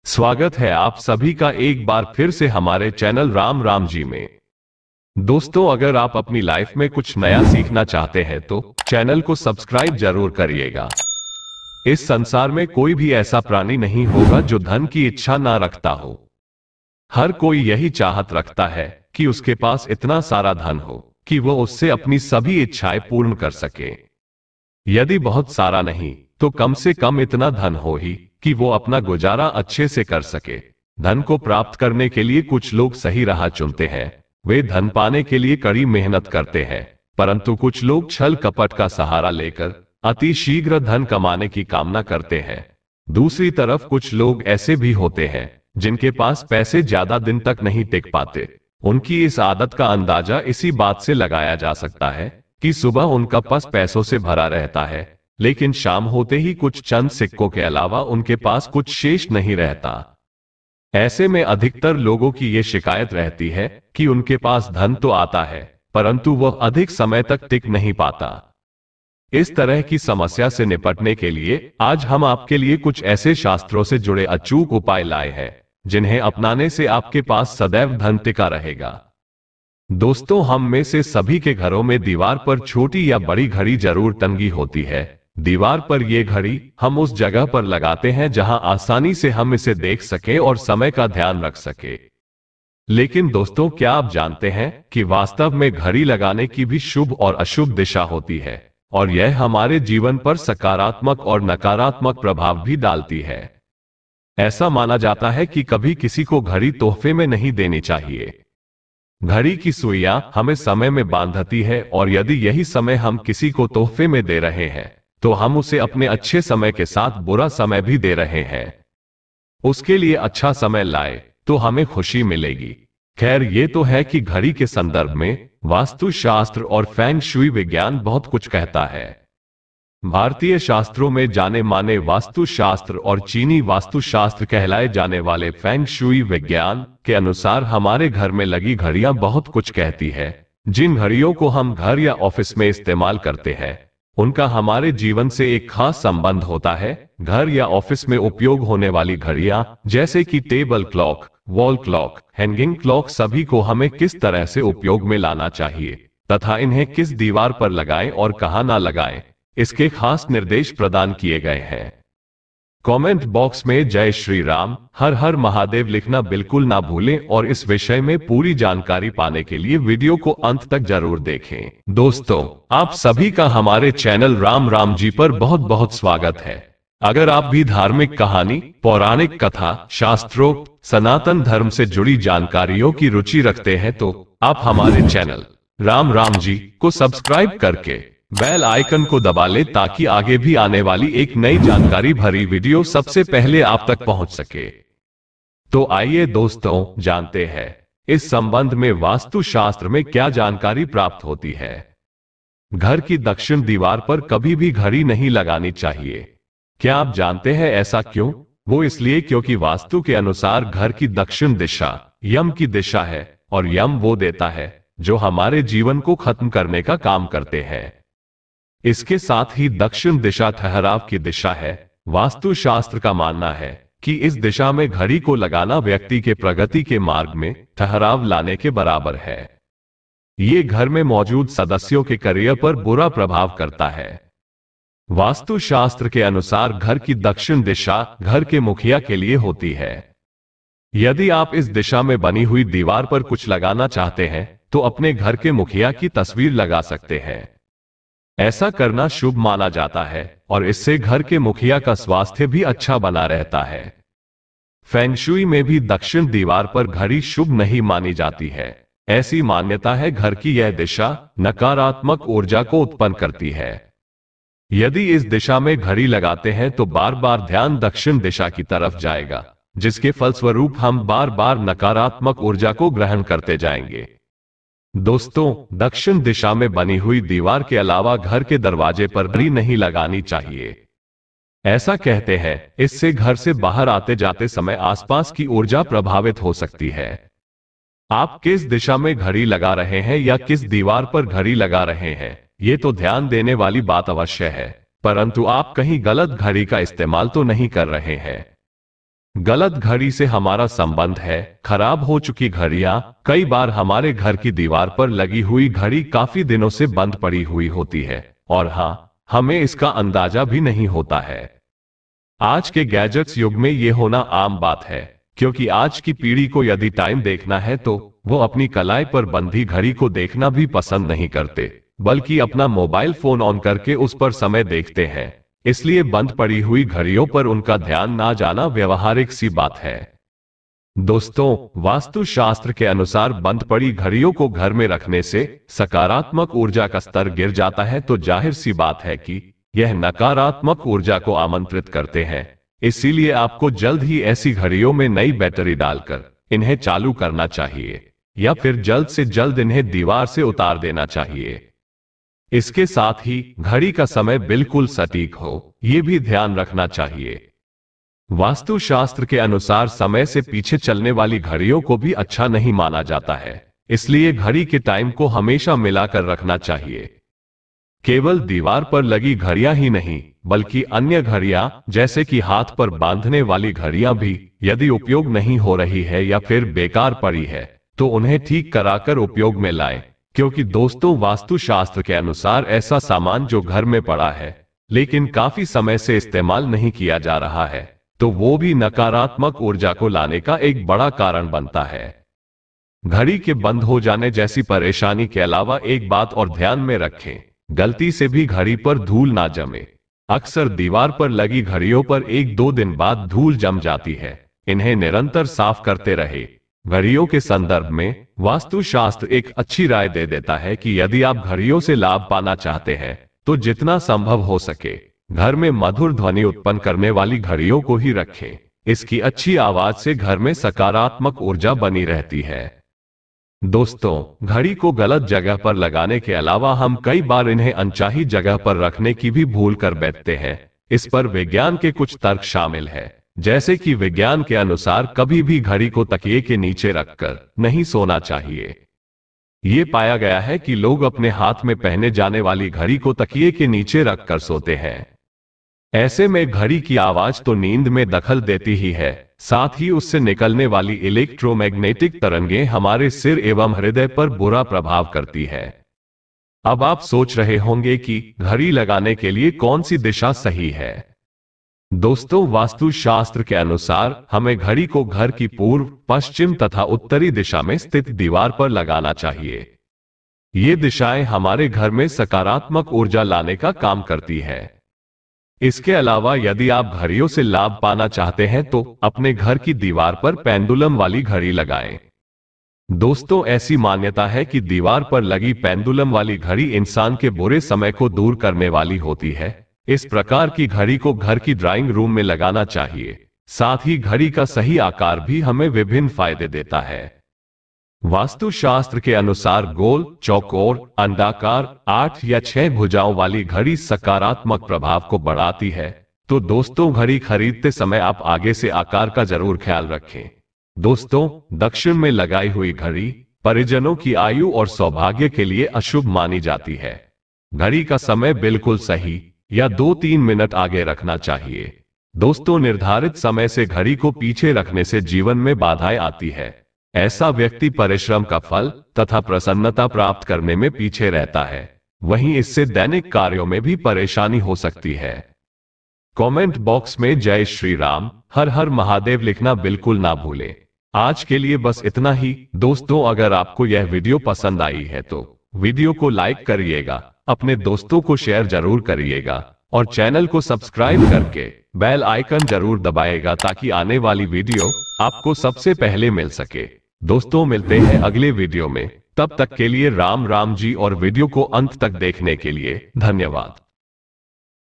स्वागत है आप सभी का एक बार फिर से हमारे चैनल राम राम जी में। दोस्तों, अगर आप अपनी लाइफ में कुछ नया सीखना चाहते हैं तो चैनल को सब्सक्राइब जरूर करिएगा। इस संसार में कोई भी ऐसा प्राणी नहीं होगा जो धन की इच्छा ना रखता हो। हर कोई यही चाहत रखता है कि उसके पास इतना सारा धन हो कि वो उससे अपनी सभी इच्छाएं पूर्ण कर सके। यदि बहुत सारा नहीं तो कम से कम इतना धन हो ही कि वो अपना गुजारा अच्छे से कर सके। धन को प्राप्त करने के लिए कुछ लोग सही राह चुनते हैं, वे धन पाने के लिए कड़ी मेहनत करते हैं, परंतु कुछ लोग छल कपट का सहारा लेकर अति शीघ्र धन कमाने की कामना करते हैं। दूसरी तरफ कुछ लोग ऐसे भी होते हैं जिनके पास पैसे ज्यादा दिन तक नहीं टिक पाते। उनकी इस आदत का अंदाजा इसी बात से लगाया जा सकता है कि सुबह उनका पर्स पैसों से भरा रहता है, लेकिन शाम होते ही कुछ चंद सिक्कों के अलावा उनके पास कुछ शेष नहीं रहता। ऐसे में अधिकतर लोगों की ये शिकायत रहती है कि उनके पास धन तो आता है परंतु वह अधिक समय तक टिक नहीं पाता। इस तरह की समस्या से निपटने के लिए आज हम आपके लिए कुछ ऐसे शास्त्रों से जुड़े अचूक उपाय लाए हैं जिन्हें अपनाने से आपके पास सदैव धन टिका रहेगा। दोस्तों, हम में से सभी के घरों में दीवार पर छोटी या बड़ी घड़ी जरूर टंगी होती है। दीवार पर यह घड़ी हम उस जगह पर लगाते हैं जहां आसानी से हम इसे देख सके और समय का ध्यान रख सके। लेकिन दोस्तों, क्या आप जानते हैं कि वास्तव में घड़ी लगाने की भी शुभ और अशुभ दिशा होती है और यह हमारे जीवन पर सकारात्मक और नकारात्मक प्रभाव भी डालती है। ऐसा माना जाता है कि कभी किसी को घड़ी तोहफे में नहीं देनी चाहिए। घड़ी की सुइयां हमें समय में बांधती है और यदि यही समय हम किसी को तोहफे में दे रहे हैं तो हम उसे अपने अच्छे समय के साथ बुरा समय भी दे रहे हैं। उसके लिए अच्छा समय लाए तो हमें खुशी मिलेगी। खैर, ये तो है कि घड़ी के संदर्भ में वास्तुशास्त्र और फेंग शुई विज्ञान बहुत कुछ कहता है। भारतीय शास्त्रों में जाने माने वास्तुशास्त्र और चीनी वास्तुशास्त्र कहलाए जाने वाले फेंग शुई विज्ञान के अनुसार हमारे घर में लगी घड़ियां बहुत कुछ कहती है। जिन घड़ियों को हम घर या ऑफिस में इस्तेमाल करते हैं उनका हमारे जीवन से एक खास संबंध होता है। घर या ऑफिस में उपयोग होने वाली घड़ियां जैसे कि table clock, wall clock, hanging clock सभी को हमें किस तरह से उपयोग में लाना चाहिए तथा इन्हें किस दीवार पर लगाएं और कहां ना लगाएं, इसके खास निर्देश प्रदान किए गए हैं। कमेंट बॉक्स में जय श्री राम, हर हर महादेव लिखना बिल्कुल ना भूलें और इस विषय में पूरी जानकारी पाने के लिए वीडियो को अंत तक जरूर देखें। दोस्तों, आप सभी का हमारे चैनल राम राम जी पर बहुत बहुत स्वागत है। अगर आप भी धार्मिक कहानी, पौराणिक कथा, शास्त्रोक्त, सनातन धर्म से जुड़ी जानकारियों की रुचि रखते हैं तो आप हमारे चैनल राम राम जी को सब्सक्राइब करके बेल आइकन को दबा ले ताकि आगे भी आने वाली एक नई जानकारी भरी वीडियो सबसे पहले आप तक पहुंच सके। तो आइए दोस्तों, जानते हैं इस संबंध में वास्तुशास्त्र में क्या जानकारी प्राप्त होती है। घर की दक्षिण दीवार पर कभी भी घड़ी नहीं लगानी चाहिए। क्या आप जानते हैं ऐसा क्यों? वो इसलिए क्योंकि वास्तु के अनुसार घर की दक्षिण दिशा यम की दिशा है और यम वो देता है जो हमारे जीवन को खत्म करने का काम करते हैं। इसके साथ ही दक्षिण दिशा ठहराव की दिशा है। वास्तुशास्त्र का मानना है कि इस दिशा में घड़ी को लगाना व्यक्ति के प्रगति के मार्ग में ठहराव लाने के बराबर है। ये घर में मौजूद सदस्यों के करियर पर बुरा प्रभाव करता है। वास्तुशास्त्र के अनुसार घर की दक्षिण दिशा घर के मुखिया के लिए होती है। यदि आप इस दिशा में बनी हुई दीवार पर कुछ लगाना चाहते हैं तो अपने घर के मुखिया की तस्वीर लगा सकते हैं। ऐसा करना शुभ माना जाता है और इससे घर के मुखिया का स्वास्थ्य भी अच्छा बना रहता है। फेंग शुई में भी दक्षिण दीवार पर घड़ी शुभ नहीं मानी जाती है। ऐसी मान्यता है घर की यह दिशा नकारात्मक ऊर्जा को उत्पन्न करती है। यदि इस दिशा में घड़ी लगाते हैं तो बार बार ध्यान दक्षिण दिशा की तरफ जाएगा, जिसके फलस्वरूप हम बार बार नकारात्मक ऊर्जा को ग्रहण करते जाएंगे। दोस्तों, दक्षिण दिशा में बनी हुई दीवार के अलावा घर के दरवाजे पर घड़ी नहीं लगानी चाहिए। ऐसा कहते हैं इससे घर से बाहर आते जाते समय आसपास की ऊर्जा प्रभावित हो सकती है। आप किस दिशा में घड़ी लगा रहे हैं या किस दीवार पर घड़ी लगा रहे हैं, ये तो ध्यान देने वाली बात अवश्य है, परंतु आप कहीं गलत घड़ी का इस्तेमाल तो नहीं कर रहे हैं। गलत घड़ी से हमारा संबंध है। खराब हो चुकी घड़ियां, कई बार हमारे घर की दीवार पर लगी हुई घड़ी काफी दिनों से बंद पड़ी हुई होती है और हाँ, हमें इसका अंदाजा भी नहीं होता है। आज के गैजेट्स युग में ये होना आम बात है, क्योंकि आज की पीढ़ी को यदि टाइम देखना है तो वो अपनी कलाई पर बंधी घड़ी को देखना भी पसंद नहीं करते, बल्कि अपना मोबाइल फोन ऑन करके उस पर समय देखते हैं। इसलिए बंद पड़ी हुई घड़ियों पर उनका ध्यान ना जाना व्यवहारिक सी बात है। दोस्तों, वास्तुशास्त्र के अनुसार बंद पड़ी घड़ियों को घर में रखने से सकारात्मक ऊर्जा का स्तर गिर जाता है, तो जाहिर सी बात है कि यह नकारात्मक ऊर्जा को आमंत्रित करते हैं। इसीलिए आपको जल्द ही ऐसी घड़ियों में नई बैटरी डालकर इन्हें चालू करना चाहिए या फिर जल्द से जल्द इन्हें दीवार से उतार देना चाहिए। इसके साथ ही घड़ी का समय बिल्कुल सटीक हो, यह भी ध्यान रखना चाहिए। वास्तुशास्त्र के अनुसार समय से पीछे चलने वाली घड़ियों को भी अच्छा नहीं माना जाता है, इसलिए घड़ी के टाइम को हमेशा मिलाकर रखना चाहिए। केवल दीवार पर लगी घड़ियां ही नहीं, बल्कि अन्य घड़ियां जैसे कि हाथ पर बांधने वाली घड़ियां भी यदि उपयोग नहीं हो रही है या फिर बेकार पड़ी है तो उन्हें ठीक कराकर उपयोग में लाएं। क्योंकि दोस्तों, वास्तुशास्त्र के अनुसार ऐसा सामान जो घर में पड़ा है लेकिन काफी समय से इस्तेमाल नहीं किया जा रहा है, तो वो भी नकारात्मक ऊर्जा को लाने का एक बड़ा कारण बनता है। घड़ी के बंद हो जाने जैसी परेशानी के अलावा एक बात और ध्यान में रखें, गलती से भी घड़ी पर धूल ना जमे। अक्सर दीवार पर लगी घड़ियों पर 1-2 दिन बाद धूल जम जाती है, इन्हें निरंतर साफ करते रहे। घड़ियों के संदर्भ में वास्तुशास्त्र एक अच्छी राय दे देता है कि यदि आप घड़ियों से लाभ पाना चाहते हैं तो जितना संभव हो सके घर में मधुर ध्वनि उत्पन्न करने वाली घड़ियों को ही रखें। इसकी अच्छी आवाज से घर में सकारात्मक ऊर्जा बनी रहती है। दोस्तों, घड़ी को गलत जगह पर लगाने के अलावा हम कई बार इन्हें अनचाही जगह पर रखने की भी भूल कर बैठते हैं। इस पर विज्ञान के कुछ तर्क शामिल है, जैसे कि विज्ञान के अनुसार कभी भी घड़ी को तकिए के नीचे रखकर नहीं सोना चाहिए। ये पाया गया है कि लोग अपने हाथ में पहने जाने वाली घड़ी को तकिए के नीचे रखकर सोते हैं। ऐसे में घड़ी की आवाज तो नींद में दखल देती ही है, साथ ही उससे निकलने वाली इलेक्ट्रोमैग्नेटिक तरंगें हमारे सिर एवं हृदय पर बुरा प्रभाव करती है। अब आप सोच रहे होंगे कि घड़ी लगाने के लिए कौन सी दिशा सही है। दोस्तों, वास्तुशास्त्र के अनुसार हमें घड़ी को घर की पूर्व, पश्चिम तथा उत्तरी दिशा में स्थित दीवार पर लगाना चाहिए। ये दिशाएं हमारे घर में सकारात्मक ऊर्जा लाने का काम करती है। इसके अलावा यदि आप घड़ियों से लाभ पाना चाहते हैं तो अपने घर की दीवार पर पेंडुलम वाली घड़ी लगाएं। दोस्तों, ऐसी मान्यता है कि दीवार पर लगी पेंडुलम वाली घड़ी इंसान के बुरे समय को दूर करने वाली होती है। इस प्रकार की घड़ी को घर की ड्राइंग रूम में लगाना चाहिए। साथ ही घड़ी का सही आकार भी हमें विभिन्न फायदे देता है। वास्तुशास्त्र के अनुसार गोल, चौकोर, अंडाकार, 8 या 6 भुजाओं वाली घड़ी सकारात्मक प्रभाव को बढ़ाती है। तो दोस्तों, घड़ी खरीदते समय आप आगे से आकार का जरूर ख्याल रखें। दोस्तों, दक्षिण में लगाई हुई घड़ी परिजनों की आयु और सौभाग्य के लिए अशुभ मानी जाती है। घड़ी का समय बिल्कुल सही या 2-3 मिनट आगे रखना चाहिए। दोस्तों, निर्धारित समय से घड़ी को पीछे रखने से जीवन में बाधाएं आती है। ऐसा व्यक्ति परिश्रम का फल तथा प्रसन्नता प्राप्त करने में पीछे रहता है। वहीं इससे दैनिक कार्यों में भी परेशानी हो सकती है। कमेंट बॉक्स में जय श्री राम, हर हर महादेव लिखना बिल्कुल ना भूलें। आज के लिए बस इतना ही। दोस्तों, अगर आपको यह वीडियो पसंद आई है तो वीडियो को लाइक करिएगा, अपने दोस्तों को शेयर जरूर करिएगा और चैनल को सब्सक्राइब करके बेल आइकन जरूर दबाएगा ताकि आने वाली वीडियो आपको सबसे पहले मिल सके। दोस्तों, मिलते हैं अगले वीडियो में। तब तक के लिए राम राम जी, और वीडियो को अंत तक देखने के लिए धन्यवाद।